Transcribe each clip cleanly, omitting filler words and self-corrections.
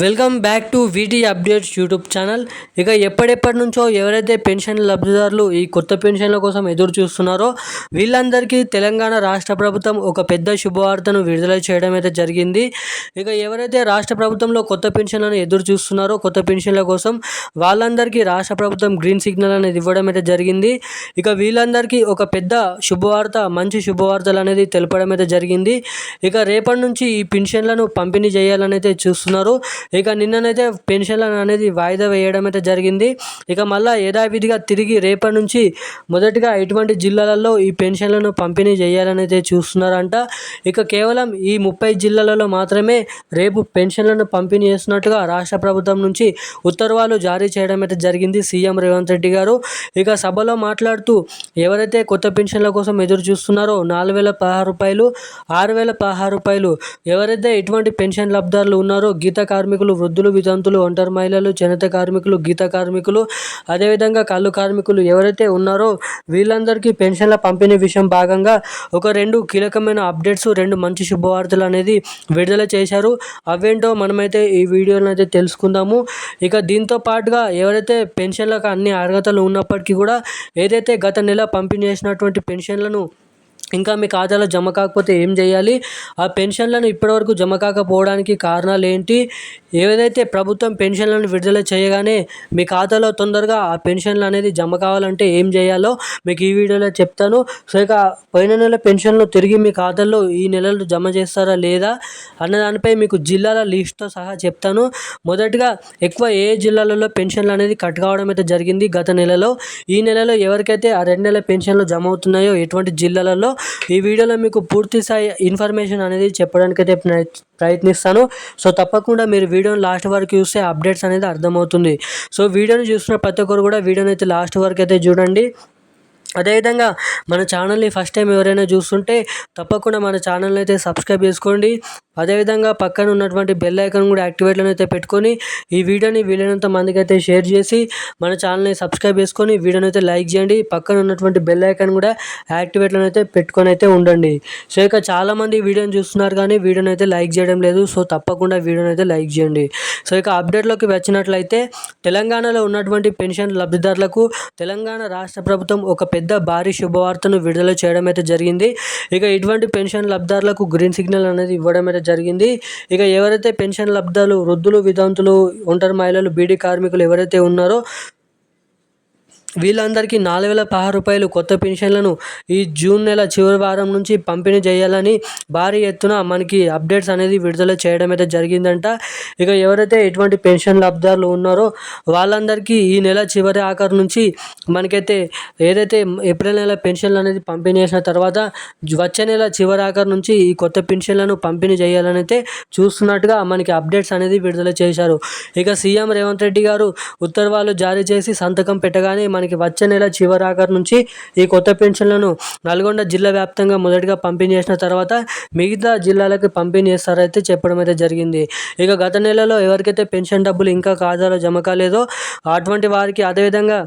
Welcome back to వీటీ updates YouTube channel. ఇక ఎప్పటి నుంచో ఎవరైతే పెన్షన్ లబ్ధిదారులు ఈ కొత్త పెన్షన్ల కోసం ఎదురు చూస్తున్నారో వీళ్ళందరికీ తెలంగాణ రాష్ట్ర ప్రభుత్వం ఒక పెద్ద శుభవార్తను విడుదల చేయడం అయితే జరిగింది. ఇక ఎవరైతే రాష్ట్ర ప్రభుత్వంలో కొత్త పెన్షన్లను ఎదురు చూస్తున్నారో కొత్త పెన్షన్ల కోసం వాళ్ళందరికీ రాష్ట్ర ప్రభుత్వం గ్రీన్ సిగ్నల్ అనేది ఇవ్వడం అయితే జరిగింది. ఇక వీళ్ళందరికీ ఒక పెద్ద శుభవార్త, మంచి శుభవార్తలు అనేది తెలపడం అయితే జరిగింది. ఇక రేపటి నుంచి ఈ పెన్షన్లను పంపిణీ చేయాలని అయితే చూస్తున్నారు. ఇక నిన్ననైతే పెన్షన్లను అనేది వాయిదా వేయడం అయితే జరిగింది. ఇక మళ్ళీ యథావిధిగా తిరిగి రేపటి నుంచి మొదటిగా ఎటువంటి జిల్లాలలో ఈ పెన్షన్లను పంపిణీ చేయాలని అయితే చూస్తున్నారంట. ఇక కేవలం ఈ 30 జిల్లాలలో మాత్రమే రేపు పెన్షన్లను పంపిణీ చేస్తున్నట్టుగా రాష్ట్ర ప్రభుత్వం నుంచి ఉత్తర్వులు జారీ చేయడం అయితే జరిగింది సీఎం రేవంత్ రెడ్డి గారు. ఇక సభలో మాట్లాడుతూ ఎవరైతే కొత్త పెన్షన్ల కోసం ఎదురు చూస్తున్నారో 4,016 రూపాయలు, 6,016 రూపాయలు ఎవరైతే ఎటువంటి పెన్షన్ లబ్ధిదారులు ఉన్నారో గీత కార్మికులు, వృద్ధులు, వితంతులు, ఒంటరి మహిళలు, చేనేత కార్మికులు, గీత కార్మికులు, అదేవిధంగా కళ్ళు కార్మికులు ఎవరైతే ఉన్నారో వీళ్ళందరికీ పెన్షన్ల పంపిణీ విషయం భాగంగా ఒక 2 కీలకమైన అప్డేట్స్, 2 మంచి శుభవార్తలు అనేది విడుదల చేశారు. అవేంటో మనమైతే ఈ వీడియోలో అయితే తెలుసుకుందాము. ఇక దీంతో పాటుగా ఎవరైతే పెన్షన్లకు అన్ని అర్హతలు ఉన్నప్పటికీ కూడా ఏదైతే గత నెల పంపిణీ చేసినటువంటి పెన్షన్లను ఇంకా మీ ఖాతాలో జమ కాకపోతే ఏం చేయాలి, ఆ పెన్షన్లను ఇప్పటివరకు జమ కాకపోవడానికి కారణాలు ఏంటి, ఏదైతే ప్రభుత్వం పెన్షన్లను విడుదల చేయగానే మీ ఖాతాలో తొందరగా ఆ పెన్షన్లు అనేది జమ కావాలంటే ఏం చేయాలో మీకు ఈ వీడియోలో చెప్తాను. సో ఇక పోయిన నెల పెన్షన్లు తిరిగి మీ ఖాతాలో ఈ నెలలో జమ చేస్తారా లేదా అన్న దానిపై మీకు జిల్లాల లిస్ట్తో సహా చెప్తాను. మొదటిగా ఎక్కువ ఏ జిల్లాలలో పెన్షన్లు అనేది కట్ కావడం అయితే జరిగింది గత నెలలో, ఈ నెలలో ఎవరికైతే ఆ 2 నెలల పెన్షన్లు జమ అవుతున్నాయో ఎటువంటి జిల్లాలలో ఈ వీడియోలో మీకు పూర్తి స్థాయి ఇన్ఫర్మేషన్ అనేది చెప్పడానికైతే ప్రయత్నిస్తాను. సో తప్పకుండా మీరు వీడియోని లాస్ట్ వరకు చూస్తే అప్డేట్స్ అనేది అర్థమవుతుంది. సో వీడియోని చూస్తున్న ప్రతి ఒక్కరు కూడా వీడియోని అయితే లాస్ట్ వరకు అయితే చూడండి. అదేవిధంగా మన ఛానల్ని ఫస్ట్ టైం ఎవరైనా చూస్తుంటే తప్పకుండా మన ఛానల్ని అయితే సబ్స్క్రైబ్ చేసుకోండి. అదేవిధంగా పక్కన ఉన్నటువంటి బెల్ ఐకాన్ కూడా యాక్టివేట్లో అయితే పెట్టుకొని ఈ వీడియోని వీలైనంత మందికి అయితే షేర్ చేసి మన ఛానల్ని సబ్స్క్రైబ్ చేసుకొని వీడియోని అయితే లైక్ చేయండి. పక్కన ఉన్నటువంటి బెల్ ఐకాన్ కూడా యాక్టివేట్లో అయితే పెట్టుకొని అయితే ఉండండి. సో ఇక చాలామంది వీడియోని చూస్తున్నారు కానీ వీడియోని అయితే లైక్ చేయడం లేదు. సో తప్పకుండా వీడియోని అయితే లైక్ చేయండి. సో ఇక అప్డేట్లోకి వచ్చినట్లయితే తెలంగాణలో ఉన్నటువంటి పెన్షన్ లబ్ధిదారులకు తెలంగాణ రాష్ట్ర ప్రభుత్వం ఒక పెద్ద భారీ శుభవార్తను విడుదల చేయడం అయితే జరిగింది. ఇక ఇటువంటి పెన్షన్ లబ్ధిదారులకు గ్రీన్ సిగ్నల్ అనేది ఇవ్వడం అయితే జరిగింది. ఇక ఎవరైతే పెన్షన్ లబ్ధిదారులు, వృద్ధులు, వితంతులు, ఒంటరి మహిళలు, బీడీ కార్మికులు ఎవరైతే ఉన్నారో వీళ్ళందరికీ 4,016 రూపాయలు కొత్త పెన్షన్లను ఈ జూన్ నెల చివరి వారం నుంచి పంపిణీ చేయాలని భారీ ఎత్తున మనకి అప్డేట్స్ అనేది విడుదల చేయడం అయితే జరిగిందంట. ఇక ఎవరైతే ఎటువంటి పెన్షన్ లబ్ధిదారులు ఉన్నారో వాళ్ళందరికీ ఈ నెల చివరి ఆఖరు నుంచి మనకైతే ఏదైతే ఏప్రిల్ నెల పెన్షన్లు అనేది పంపిణీ చేసిన తర్వాత వచ్చే నెల చివరి ఆఖరు నుంచి ఈ కొత్త పెన్షన్లను పంపిణీ చేయాలని అయితే చూస్తున్నట్టుగా మనకి అప్డేట్స్ అనేది విడుదల చేశారు. ఇక సీఎం రేవంత్ రెడ్డి గారు ఉత్తర్వులు జారీ చేసి సంతకం పెట్టగానే మనకి వచ్చే నెల చివరాఖరు నుంచి ఈ కొత్త పెన్షన్లను నల్గొండ జిల్లా వ్యాప్తంగా మొదటిగా పంపిణీ చేసిన తర్వాత మిగతా జిల్లాలకు పంపిణీ చేస్తారైతే చెప్పడం అయితే జరిగింది. ఇక గత నెలలో ఎవరికైతే పెన్షన్ డబ్బులు ఇంకా ఖాతాలో జమ కాలేదో అటువంటి వారికి అదేవిధంగా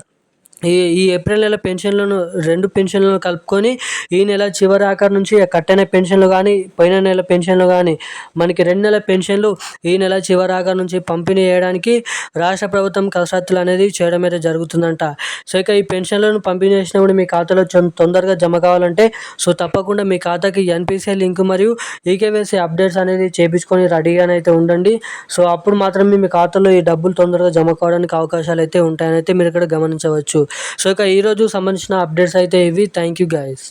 ఈ ఏప్రిల్ నెల పెన్షన్లను 2 పెన్షన్లను కలుపుకొని ఈ నెల చివరి ఆఖరు నుంచి కట్టిన పెన్షన్లు కానీ పోయిన నెల పెన్షన్లు కానీ మనకి 2 నెలల పెన్షన్లు ఈ నెల చివరి ఆఖరు నుంచి పంపిణీ చేయడానికి రాష్ట్ర ప్రభుత్వం కసరత్తులు అనేది చేయడం అయితే జరుగుతుందంట. సో ఇక ఈ పెన్షన్లను పంపిణీ చేసినప్పుడు మీ ఖాతాలో తొందరగా జమ కావాలంటే సో తప్పకుండా మీ ఖాతాకి ఎన్పిసిఐ లింక్ మరియు ఈకేవైసీ అప్డేట్స్ అనేది చేయించుకొని రెడీగానైతే ఉండండి. సో అప్పుడు మాత్రమే మీ ఖాతాలో ఈ డబ్బులు తొందరగా జమ కావడానికి అవకాశాలు అయితే ఉంటాయని అయితే మీరు ఇక్కడ గమనించవచ్చు. సో ఇక ఈరోజు సంబంధించిన అప్డేట్స్ అయితే ఇవి. Thank you guys.